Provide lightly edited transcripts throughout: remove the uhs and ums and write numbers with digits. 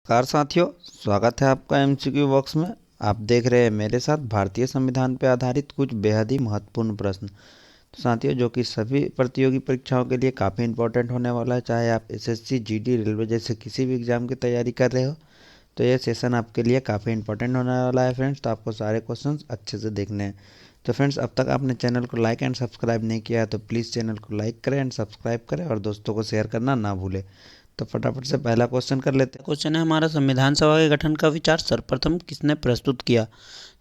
नमस्कार साथियों, स्वागत है आपका एमसीक्यू बॉक्स में। आप देख रहे हैं मेरे साथ भारतीय संविधान पर आधारित कुछ बेहद ही महत्वपूर्ण प्रश्न। तो साथियों, जो कि सभी प्रतियोगी परीक्षाओं के लिए काफ़ी इंपॉर्टेंट होने वाला है। चाहे आप एसएससी, जीडी, रेलवे जैसे किसी भी एग्ज़ाम की तैयारी कर रहे हो, तो ये सेशन आपके लिए काफ़ी इंपॉर्टेंट होने वाला है फ्रेंड्स। तो आपको सारे क्वेश्चन अच्छे से देखने हैं। तो फ्रेंड्स, अब तक आपने चैनल को लाइक एंड सब्सक्राइब नहीं किया है तो प्लीज़ चैनल को लाइक करें एंड सब्सक्राइब करें और दोस्तों को शेयर करना ना भूलें। तो फटाफट से पहला क्वेश्चन कर लेते हैं। क्वेश्चन है हमारा, संविधान सभा के गठन का विचार सर्वप्रथम किसने प्रस्तुत किया?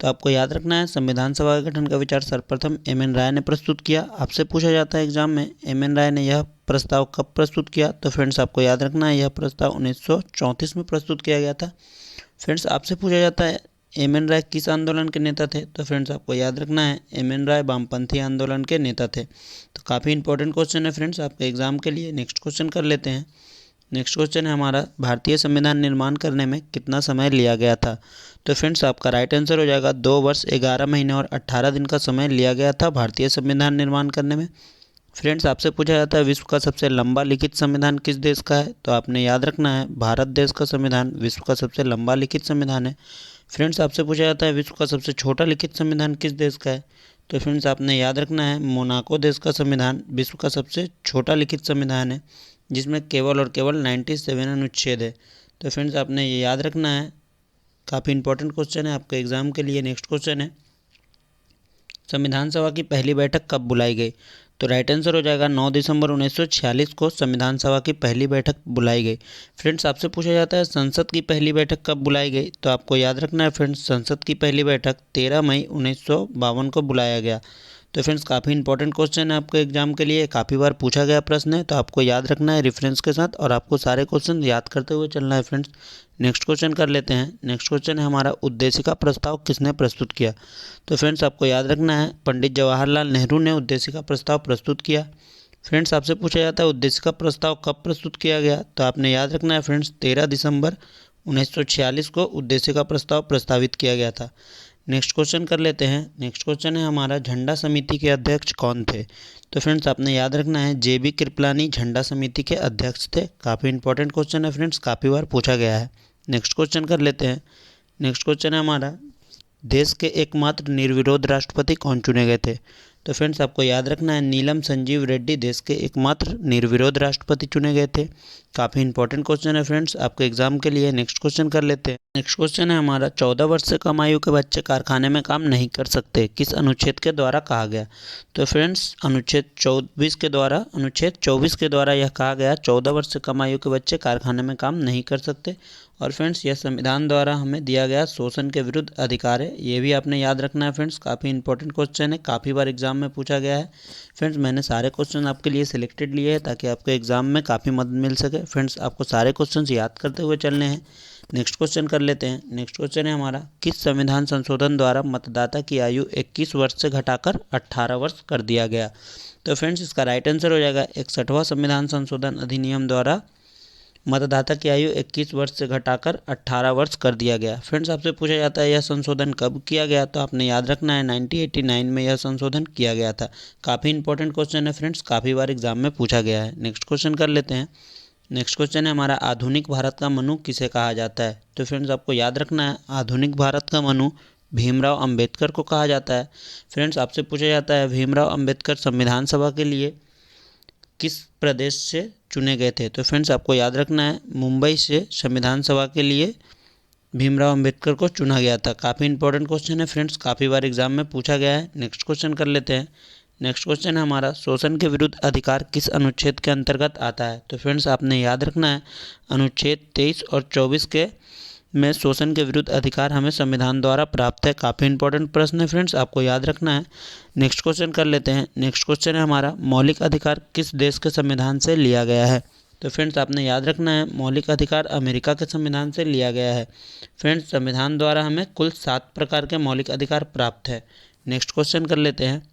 तो आपको याद रखना है, संविधान सभा के गठन का विचार सर्वप्रथम एम.एन. राय ने प्रस्तुत किया। आपसे पूछा जाता है एग्जाम में, एम.एन. राय ने यह प्रस्ताव कब प्रस्तुत किया? तो फ्रेंड्स, आपको याद रखना है, यह प्रस्ताव 1934 में प्रस्तुत किया गया था। फ्रेंड्स, आपसे पूछा जाता है एम.एन. राय किस आंदोलन के नेता थे? तो फ्रेंड्स, आपको याद रखना है, एम.एन. राय वामपंथी आंदोलन के नेता थे। तो काफ़ी इंपॉर्टेंट क्वेश्चन है फ्रेंड्स आपके एग्जाम के लिए। नेक्स्ट क्वेश्चन कर लेते हैं। नेक्स्ट क्वेश्चन है हमारा, भारतीय संविधान निर्माण करने में कितना समय लिया गया था? तो फ्रेंड्स, आपका राइट आंसर हो जाएगा 2 वर्ष 11 महीने और 18 दिन का समय लिया गया था भारतीय संविधान निर्माण करने में। फ्रेंड्स, आपसे पूछा जाता है विश्व का सबसे लंबा लिखित संविधान किस देश का है? तो आपने याद रखना है, भारत देश का संविधान विश्व का सबसे लंबा लिखित संविधान है। फ्रेंड्स, आपसे पूछा जाता है विश्व का सबसे छोटा लिखित संविधान किस देश का है? तो फ्रेंड्स, आपने याद रखना है, मोनाको देश का संविधान विश्व का सबसे छोटा लिखित संविधान है, जिसमें केवल और केवल 97 अनुच्छेद है। तो फ्रेंड्स, आपने ये याद रखना है, काफ़ी इंपॉर्टेंट क्वेश्चन है आपके एग्जाम के लिए। नेक्स्ट क्वेश्चन है, संविधान सभा की पहली बैठक कब बुलाई गई? तो राइट आंसर हो जाएगा 9 दिसंबर 1946 को संविधान सभा की पहली बैठक बुलाई गई। फ्रेंड्स, आपसे पूछा जाता है संसद की पहली बैठक कब बुलाई गई? तो आपको याद रखना है फ्रेंड्स, संसद की पहली बैठक 13 मई 1952 को बुलाया गया। तो फ्रेंड्स, काफ़ी इंपॉर्टेंट क्वेश्चन है आपके एग्जाम के लिए, काफ़ी बार पूछा गया प्रश्न है, तो आपको याद रखना है रेफरेंस के साथ और आपको सारे क्वेश्चन याद करते हुए चलना है फ्रेंड्स। नेक्स्ट क्वेश्चन कर लेते हैं। नेक्स्ट क्वेश्चन है हमारा, उद्देशिका प्रस्ताव किसने प्रस्तुत किया? तो फ्रेंड्स, आपको याद रखना है, पंडित जवाहरलाल नेहरू ने उद्देशिका प्रस्ताव प्रस्तुत किया। फ्रेंड्स, आपसे पूछा जाता है उद्देशिका प्रस्ताव कब प्रस्तुत किया गया? तो आपने याद रखना है फ्रेंड्स, 13 दिसंबर 1946 को उद्देशिका प्रस्ताव प्रस्तावित किया गया था। नेक्स्ट क्वेश्चन कर लेते हैं। नेक्स्ट क्वेश्चन है हमारा, झंडा समिति के अध्यक्ष कौन थे? तो फ्रेंड्स, आपने याद रखना है, जे.बी. कृपलानी झंडा समिति के अध्यक्ष थे। काफ़ी इंपॉर्टेंट क्वेश्चन है फ्रेंड्स, काफ़ी बार पूछा गया है। नेक्स्ट क्वेश्चन कर लेते हैं। नेक्स्ट क्वेश्चन है हमारा, देश के एकमात्र निर्विरोध राष्ट्रपति कौन चुने गए थे? तो फ्रेंड्स, आपको याद रखना है, नीलम संजीव रेड्डी देश के एकमात्र निर्विरोध राष्ट्रपति चुने गए थे। काफ़ी इंपॉर्टेंट क्वेश्चन है फ्रेंड्स आपके एग्जाम के लिए। नेक्स्ट क्वेश्चन कर लेते हैं। नेक्स्ट क्वेश्चन है हमारा, 14 वर्ष से कम आयु के बच्चे कारखाने में काम नहीं कर सकते, किस अनुच्छेद के द्वारा कहा गया? तो फ्रेंड्स, अनुच्छेद 24 के द्वारा यह कहा गया, 14 वर्ष से कम आयु के बच्चे कारखाने में काम नहीं कर सकते। और फ्रेंड्स, यह संविधान द्वारा हमें दिया गया शोषण के विरुद्ध अधिकार है, ये भी आपने याद रखना है फ्रेंड्स। काफ़ी इंपॉर्टेंट क्वेश्चन है, काफ़ी बार एग्जाम में पूछा गया है। फ्रेंड्स, मैंने सारे क्वेश्चन आपके लिए सिलेक्टेड लिए हैं ताकि आपको एग्जाम में काफ़ी मदद मिल सके। फ्रेंड्स, आपको सारे क्वेश्चन याद करते हुए चलने हैं। नेक्स्ट क्वेश्चन कर लेते हैं। नेक्स्ट क्वेश्चन है हमारा, किस संविधान संशोधन द्वारा मतदाता की आयु 21 वर्ष से घटाकर 18 वर्ष कर दिया गया? तो फ्रेंड्स, इसका राइट आंसर हो जाएगा 61वां संविधान संशोधन अधिनियम द्वारा मतदाता की आयु 21 वर्ष से घटाकर 18 वर्ष कर दिया गया। फ्रेंड्स, आपसे पूछा जाता है यह संशोधन कब किया गया? तो आपने याद रखना है, 1989 में यह संशोधन किया गया था। काफ़ी इंपॉर्टेंट क्वेश्चन है फ्रेंड्स, काफ़ी बार एग्जाम में पूछा गया है। नेक्स्ट क्वेश्चन कर लेते हैं। नेक्स्ट क्वेश्चन है हमारा, आधुनिक भारत का मनु किसे कहा जाता है? तो फ्रेंड्स, आपको याद रखना है, आधुनिक भारत का मनु भीमराव अंबेडकर को कहा जाता है। फ्रेंड्स, आपसे पूछा जाता है भीमराव अंबेडकर संविधान सभा के लिए किस प्रदेश से चुने गए थे? तो फ्रेंड्स, आपको याद रखना है, मुंबई से संविधान सभा के लिए भीमराव अंबेडकर को चुना गया था। काफ़ी इंपॉर्टेंट क्वेश्चन है फ्रेंड्स, काफ़ी बार एग्जाम में पूछा गया है। नेक्स्ट क्वेश्चन कर लेते हैं। नेक्स्ट क्वेश्चन है हमारा, शोषण के विरुद्ध अधिकार किस अनुच्छेद के अंतर्गत आता है? तो फ्रेंड्स, आपने याद रखना है, अनुच्छेद 23 और 24 के में शोषण के विरुद्ध अधिकार हमें संविधान द्वारा प्राप्त है। काफ़ी इंपॉर्टेंट प्रश्न है फ्रेंड्स, आपको याद रखना है। नेक्स्ट क्वेश्चन कर लेते हैं। नेक्स्ट क्वेश्चन है हमारा, मौलिक अधिकार किस देश के संविधान से लिया गया है? तो फ्रेंड्स, आपने याद रखना है, मौलिक अधिकार अमेरिका के संविधान से लिया गया है। फ्रेंड्स, संविधान द्वारा हमें कुल 7 प्रकार के मौलिक अधिकार प्राप्त है। नेक्स्ट क्वेश्चन कर लेते हैं।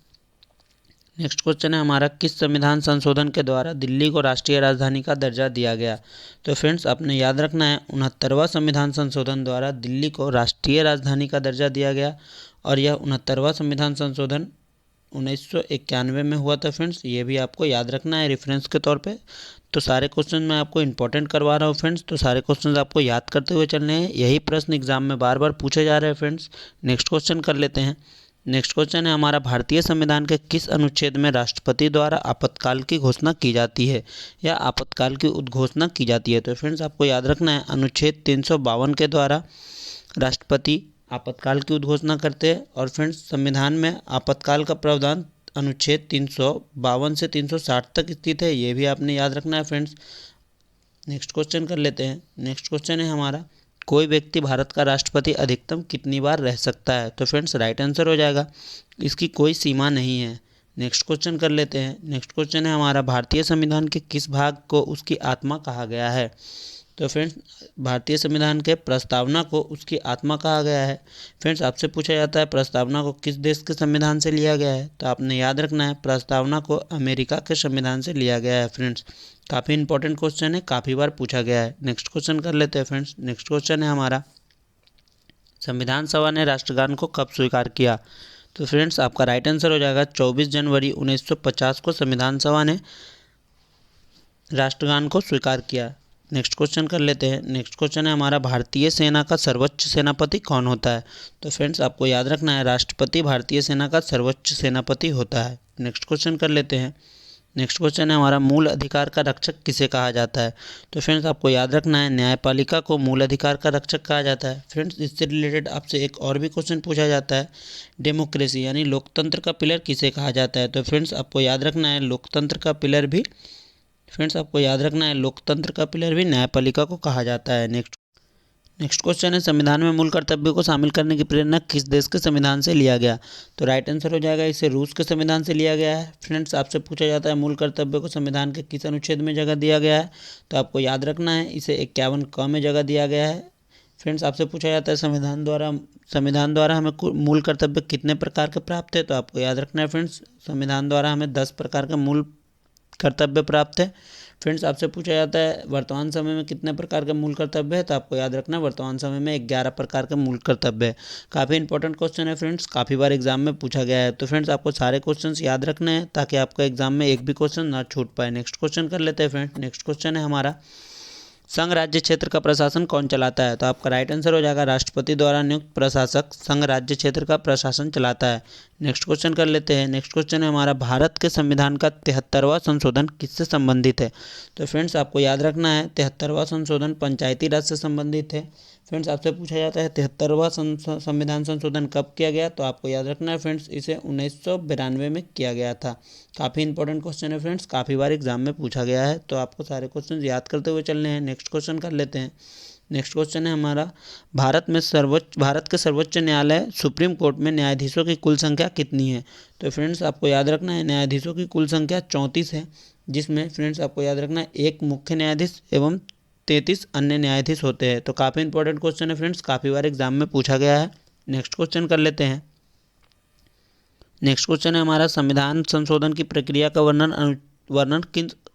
नेक्स्ट क्वेश्चन है हमारा, किस संविधान संशोधन के द्वारा दिल्ली को राष्ट्रीय राजधानी का दर्जा दिया गया? तो फ्रेंड्स, आपने याद रखना है, 69वां संविधान संशोधन द्वारा दिल्ली को राष्ट्रीय राजधानी का दर्जा दिया गया और यह 69वां संविधान संशोधन 1991 में हुआ था फ्रेंड्स, ये भी आपको याद रखना है रेफरेंस के तौर पे। तो सारे क्वेश्चन मैं आपको इंपॉर्टेंट करवा रहा हूँ फ्रेंड्स, तो सारे क्वेश्चन आपको याद करते हुए चलने हैं। यही प्रश्न एग्जाम में बार बार पूछे जा रहे हैं फ्रेंड्स। नेक्स्ट क्वेश्चन कर लेते हैं। नेक्स्ट क्वेश्चन है हमारा, भारतीय संविधान के किस अनुच्छेद में राष्ट्रपति द्वारा आपातकाल की घोषणा की जाती है या आपातकाल की उद्घोषणा की जाती है? तो फ्रेंड्स आपको याद रखना है, अनुच्छेद 352 के द्वारा राष्ट्रपति आपातकाल की उद्घोषणा करते हैं। और फ्रेंड्स संविधान में आपातकाल का प्रावधान अनुच्छेद 352 से 360 तक स्थित है, ये भी आपने याद रखना है फ्रेंड्स। नेक्स्ट क्वेश्चन कर लेते हैं। नेक्स्ट क्वेश्चन है हमारा, कोई व्यक्ति भारत का राष्ट्रपति अधिकतम कितनी बार रह सकता है? तो फ्रेंड्स राइट आंसर हो जाएगा, इसकी कोई सीमा नहीं है। नेक्स्ट क्वेश्चन कर लेते हैं। नेक्स्ट क्वेश्चन है हमारा, भारतीय संविधान के किस भाग को उसकी आत्मा कहा गया है? तो फ्रेंड्स भारतीय संविधान के प्रस्तावना को उसकी आत्मा कहा गया है। फ्रेंड्स आपसे पूछा जाता है प्रस्तावना को किस देश के संविधान से लिया गया है? तो आपने याद रखना है, प्रस्तावना को अमेरिका के संविधान से लिया गया है फ्रेंड्स। काफ़ी इंपॉर्टेंट क्वेश्चन है, काफ़ी बार पूछा गया है। नेक्स्ट क्वेश्चन कर लेते हैं फ्रेंड्स। नेक्स्ट क्वेश्चन है हमारा, संविधान सभा ने राष्ट्रगान को कब स्वीकार किया? तो फ्रेंड्स आपका राइट आंसर हो जाएगा 24 जनवरी 1950 को संविधान सभा ने राष्ट्रगान को स्वीकार किया। नेक्स्ट क्वेश्चन कर लेते हैं। नेक्स्ट क्वेश्चन है हमारा, भारतीय सेना का सर्वोच्च सेनापति कौन होता है? तो फ्रेंड्स आपको याद रखना है, राष्ट्रपति भारतीय सेना का सर्वोच्च सेनापति होता है। नेक्स्ट क्वेश्चन कर लेते हैं। नेक्स्ट क्वेश्चन है हमारा, मूल अधिकार का रक्षक किसे कहा जाता है? तो फ्रेंड्स आपको याद रखना है, न्यायपालिका को मूल अधिकार का रक्षक कहा जाता है। फ्रेंड्स इससे रिलेटेड आपसे एक और भी क्वेश्चन पूछा जाता है, डेमोक्रेसी यानी लोकतंत्र का पिलर किसे कहा जाता है? तो फ्रेंड्स आपको याद रखना है, लोकतंत्र का पिलर भी न्यायपालिका को कहा जाता है। नेक्स्ट क्वेश्चन है, संविधान में मूल कर्तव्यों को शामिल करने की प्रेरणा किस देश के संविधान से लिया गया? तो राइट आंसर हो जाएगा, इसे रूस के संविधान से लिया गया है। फ्रेंड्स आपसे पूछा जाता है मूल कर्तव्यों को संविधान के किस अनुच्छेद में जगह दिया गया है? तो आपको याद रखना है, इसे 51 क में जगह दिया गया है। फ्रेंड्स आपसे पूछा जाता है संविधान द्वारा हमें मूल कर्तव्य कितने प्रकार के प्राप्त है? तो आपको याद रखना है फ्रेंड्स, संविधान द्वारा हमें 10 प्रकार के मूल कर्तव्य प्राप्त है। फ्रेंड्स आपसे पूछा जाता है वर्तमान समय में कितने प्रकार के मूल कर्तव्य है? तो आपको याद रखना है, वर्तमान समय में 11 प्रकार के मूल कर्तव्य है। काफ़ी इंपॉर्टेंट क्वेश्चन है फ्रेंड्स, काफ़ी बार एग्जाम में पूछा गया है। तो फ्रेंड्स आपको सारे क्वेश्चंस याद रखने हैं ताकि आपका एग्जाम में एक भी क्वेश्चन ना छूट पाए। नेक्स्ट क्वेश्चन कर लेते हैं फ्रेंड्स। नेक्स्ट क्वेश्चन है हमारा, संघ राज्य क्षेत्र का प्रशासन कौन चलाता है? तो आपका राइट आंसर हो जाएगा, राष्ट्रपति द्वारा नियुक्त प्रशासक संघ राज्य क्षेत्र का प्रशासन चलाता है। नेक्स्ट क्वेश्चन कर लेते हैं। नेक्स्ट क्वेश्चन है हमारा, भारत के संविधान का 73वां संशोधन किससे संबंधित है? तो फ्रेंड्स आपको याद रखना है, 73वां संशोधन पंचायती राज से संबंधित है। फ्रेंड्स आपसे पूछा जाता है 73वां संविधान संशोधन कब किया गया? तो आपको याद रखना है फ्रेंड्स, इसे 1992 में किया गया था। काफ़ी इंपॉर्टेंट क्वेश्चन है फ्रेंड्स, काफ़ी बार एग्जाम में पूछा गया है, तो आपको सारे क्वेश्चन याद करते हुए चलने हैं। नेक्स्ट क्वेश्चन कर लेते हैं। नेक्स्ट क्वेश्चन है हमारा, भारत के सर्वोच्च न्यायालय सुप्रीम कोर्ट में न्यायाधीशों की कुल संख्या कितनी है? तो फ्रेंड्स आपको याद रखना है, न्यायाधीशों की कुल संख्या 34 है, जिसमें फ्रेंड्स आपको याद रखना है एक मुख्य न्यायाधीश एवं 33 अन्य न्यायाधीश होते हैं। तो काफ़ी इंपॉर्टेंट क्वेश्चन है फ्रेंड्स, काफ़ी बार एग्जाम में पूछा गया है। नेक्स्ट क्वेश्चन कर लेते हैं। नेक्स्ट क्वेश्चन है हमारा, संविधान संशोधन की प्रक्रिया का वर्णन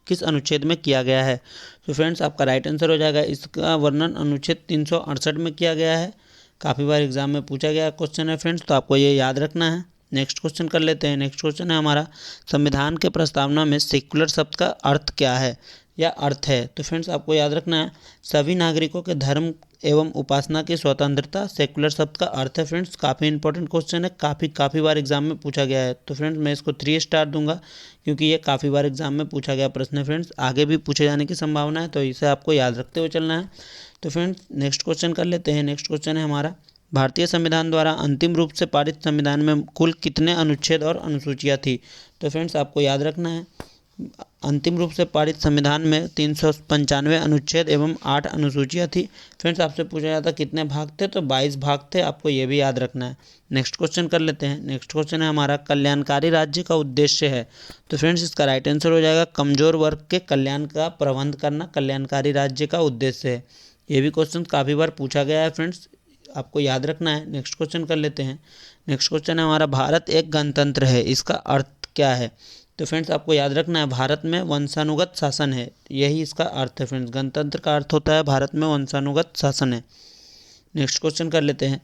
किस अनुच्छेद में किया गया है? तो फ्रेंड्स आपका राइट आंसर हो जाएगा, इसका वर्णन अनुच्छेद 368 में किया गया है। काफ़ी बार एग्जाम में पूछा गया क्वेश्चन है फ्रेंड्स, तो आपको ये याद रखना है। नेक्स्ट क्वेश्चन कर लेते हैं। नेक्स्ट क्वेश्चन है हमारा, संविधान के प्रस्तावना में सेक्युलर शब्द का अर्थ क्या है या अर्थ है? तो फ्रेंड्स आपको याद रखना है, सभी नागरिकों के धर्म एवं उपासना की स्वतंत्रता सेक्युलर शब्द का अर्थ है। फ्रेंड्स काफ़ी इंपॉर्टेंट क्वेश्चन है, काफ़ी बार एग्जाम में पूछा गया है। तो फ्रेंड्स मैं इसको 3 स्टार दूंगा, क्योंकि ये काफ़ी बार एग्जाम में पूछा गया प्रश्न है फ्रेंड्स, आगे भी पूछे जाने की संभावना है, तो इसे आपको याद रखते हुए चलना है। तो फ्रेंड्स नेक्स्ट क्वेश्चन कर लेते हैं। नेक्स्ट क्वेश्चन है हमारा, भारतीय संविधान द्वारा अंतिम रूप से पारित संविधान में कुल कितने अनुच्छेद और अनुसूचियाँ थी? तो फ्रेंड्स आपको याद रखना है, अंतिम रूप से पारित संविधान में 395 अनुच्छेद एवं 8 अनुसूचियाँ थी। फ्रेंड्स आपसे पूछा जाता कितने भाग थे? तो 22 भाग थे, आपको ये भी याद रखना है। नेक्स्ट क्वेश्चन कर लेते हैं। नेक्स्ट क्वेश्चन है हमारा, कल्याणकारी राज्य का उद्देश्य है? तो फ्रेंड्स इसका राइट आंसर हो जाएगा, कमजोर वर्ग के कल्याण का प्रबंध करना कल्याणकारी राज्य का उद्देश्य है। ये भी क्वेश्चन काफ़ी बार पूछा गया है फ्रेंड्स, आपको याद रखना है। नेक्स्ट क्वेश्चन कर लेते हैं। नेक्स्ट क्वेश्चन है हमारा, भारत एक गणतंत्र है, इसका अर्थ क्या है? तो फ्रेंड्स आपको याद रखना है, भारत में वंशानुगत शासन है, यही इसका अर्थ है फ्रेंड्स। गणतंत्र का अर्थ होता है भारत में वंशानुगत शासन है। नेक्स्ट क्वेश्चन कर लेते हैं।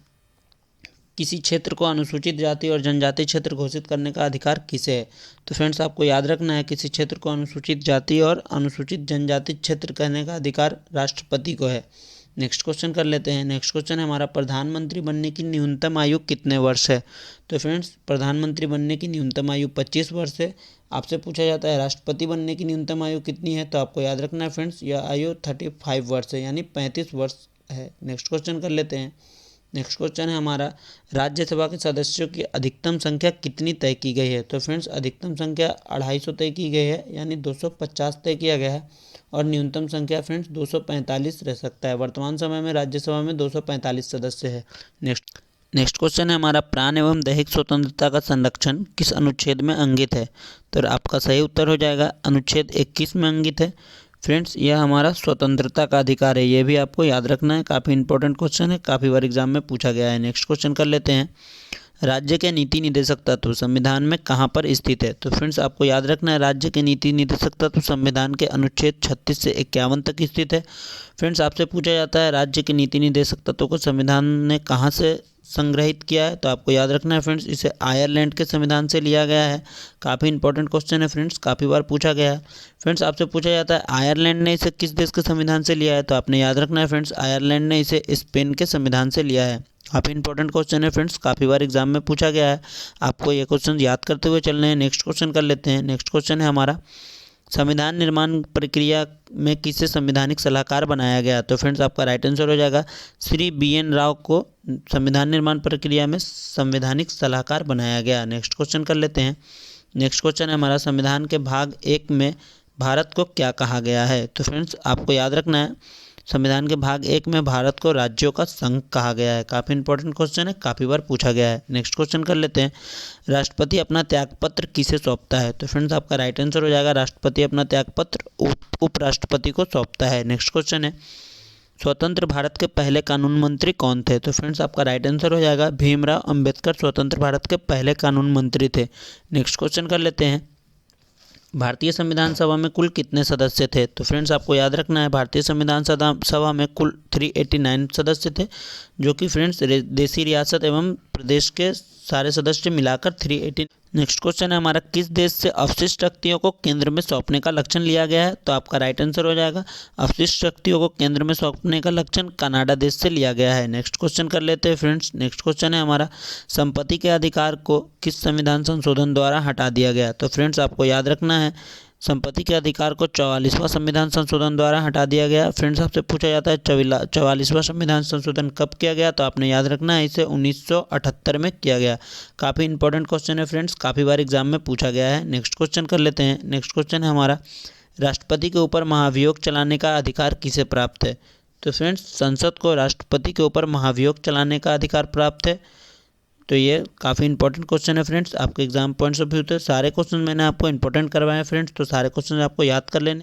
किसी क्षेत्र को अनुसूचित जाति और जनजाति क्षेत्र घोषित करने का अधिकार किसे है? तो फ्रेंड्स आपको याद रखना है, किसी क्षेत्र को अनुसूचित जाति और अनुसूचित जनजाति क्षेत्र कहने का अधिकार राष्ट्रपति को है। नेक्स्ट क्वेश्चन कर लेते हैं। नेक्स्ट क्वेश्चन है हमारा, प्रधानमंत्री बनने की न्यूनतम आयु कितने वर्ष है? तो फ्रेंड्स प्रधानमंत्री बनने की न्यूनतम आयु 25 वर्ष है। आपसे पूछा जाता है राष्ट्रपति बनने की न्यूनतम आयु कितनी है? तो आपको याद रखना है फ्रेंड्स, यह आयु 35 वर्ष है, यानी 35 वर्ष है। नेक्स्ट क्वेश्चन कर लेते हैं। नेक्स्ट क्वेश्चन है हमारा, राज्यसभा के सदस्यों की अधिकतम संख्या कितनी तय की गई है? तो फ्रेंड्स अधिकतम संख्या 250 तय की गई है, यानी 250 तय किया गया है, और न्यूनतम संख्या फ्रेंड्स 245 रह सकता है। वर्तमान समय में राज्यसभा में 245 सदस्य है। नेक्स्ट क्वेश्चन है हमारा, प्राण एवं दैहिक स्वतंत्रता का संरक्षण किस अनुच्छेद में अंकित है? तो आपका सही उत्तर हो जाएगा अनुच्छेद 21 में अंकित है। फ्रेंड्स यह हमारा स्वतंत्रता का अधिकार है, ये भी आपको याद रखना है, काफ़ी इंपॉर्टेंट क्वेश्चन है, काफ़ी बार एग्जाम में पूछा गया है। नेक्स्ट क्वेश्चन कर लेते हैं। राज्य के नीति निदेशक तत्व संविधान में कहाँ पर स्थित है? तो फ्रेंड्स आपको याद रखना है, राज्य के नीति निदेशक तत्व संविधान के अनुच्छेद 36 से 51 तक स्थित है। फ्रेंड्स आपसे पूछा जाता है राज्य के नीति निदेशक तत्वों को संविधान ने कहाँ से संग्रहित किया है? तो आपको याद रखना है फ्रेंड्स, इसे आयरलैंड के संविधान से लिया गया है। काफ़ी इंपॉर्टेंट क्वेश्चन है फ्रेंड्स, काफ़ी बार पूछा गया है। फ्रेंड्स आपसे पूछा जाता है आयरलैंड ने इसे किस देश के संविधान से लिया है? तो आपने याद रखना है फ्रेंड्स, आयरलैंड ने इसे स्पेन के संविधान से लिया है। काफ़ी इंपॉर्टेंट क्वेश्चन है फ्रेंड्स, काफ़ी बार एग्जाम में पूछा गया है, आपको ये क्वेश्चन याद करते हुए चलने हैं। नेक्स्ट क्वेश्चन कर लेते हैं। नेक्स्ट क्वेश्चन है हमारा, संविधान निर्माण प्रक्रिया में किसे संवैधानिक सलाहकार बनाया गया? तो फ्रेंड्स आपका राइट आंसर हो जाएगा श्री BN राव को संविधान निर्माण प्रक्रिया में संवैधानिक सलाहकार बनाया गया। नेक्स्ट क्वेश्चन कर लेते हैं। नेक्स्ट क्वेश्चन है हमारा, संविधान के भाग 1 में भारत को क्या कहा गया है? तो फ्रेंड्स आपको याद रखना है, संविधान के भाग 1 में भारत को राज्यों का संघ कहा गया है। काफ़ी इंपॉर्टेंट क्वेश्चन है, काफ़ी बार पूछा गया है। नेक्स्ट क्वेश्चन कर लेते हैं। राष्ट्रपति अपना त्यागपत्र किसे सौंपता है? तो फ्रेंड्स आपका राइट आंसर हो जाएगा, राष्ट्रपति अपना त्यागपत्र उपराष्ट्रपति को सौंपता है। नेक्स्ट क्वेश्चन है, स्वतंत्र भारत के पहले कानून मंत्री कौन थे? तो फ्रेंड्स आपका राइट आंसर हो जाएगा भीमराव अंबेडकर स्वतंत्र भारत के पहले कानून मंत्री थे। नेक्स्ट क्वेश्चन कर लेते हैं। भारतीय संविधान सभा में कुल कितने सदस्य थे? तो फ्रेंड्स आपको याद रखना है, भारतीय संविधान सभा में कुल 389 सदस्य थे, जो कि फ्रेंड्स देशी रियासत एवं प्रदेश के सारे सदस्य मिलाकर 318। नेक्स्ट क्वेश्चन है हमारा, किस देश से अवशिष्ट शक्तियों को केंद्र में सौंपने का लक्षण लिया गया है? तो आपका राइट आंसर हो जाएगा, अवशिष्ट शक्तियों को केंद्र में सौंपने का लक्षण कनाडा देश से लिया गया है। नेक्स्ट क्वेश्चन कर लेते हैं फ्रेंड्स। नेक्स्ट क्वेश्चन है हमारा, संपत्ति के अधिकार को किस संविधान संशोधन द्वारा हटा दिया गया? तो फ्रेंड्स आपको याद रखना है, संपत्ति के अधिकार को 44वां संविधान संशोधन द्वारा हटा दिया गया। फ्रेंड्स आपसे पूछा जाता है 44वां संविधान संशोधन कब किया गया? तो आपने याद रखना है, इसे 1978 में किया गया। काफ़ी इंपॉर्टेंट क्वेश्चन है फ्रेंड्स, काफ़ी बार एग्जाम में पूछा गया है। नेक्स्ट क्वेश्चन कर लेते हैं। नेक्स्ट क्वेश्चन है हमारा, राष्ट्रपति के ऊपर महाभियोग चलाने का अधिकार किसे प्राप्त है? तो फ्रेंड्स संसद को राष्ट्रपति के ऊपर महाभियोग चलाने का अधिकार प्राप्त है। तो ये काफ़ी इंपॉर्टेंट क्वेश्चन है फ्रेंड्स, आपके एग्जाम पॉइंट्स ऑफ व्यू थे। सारे क्वेश्चन मैंने आपको इंपॉर्टेंट करवाए हैं फ्रेंड्स, तो सारे क्वेश्चन आपको याद कर लेने।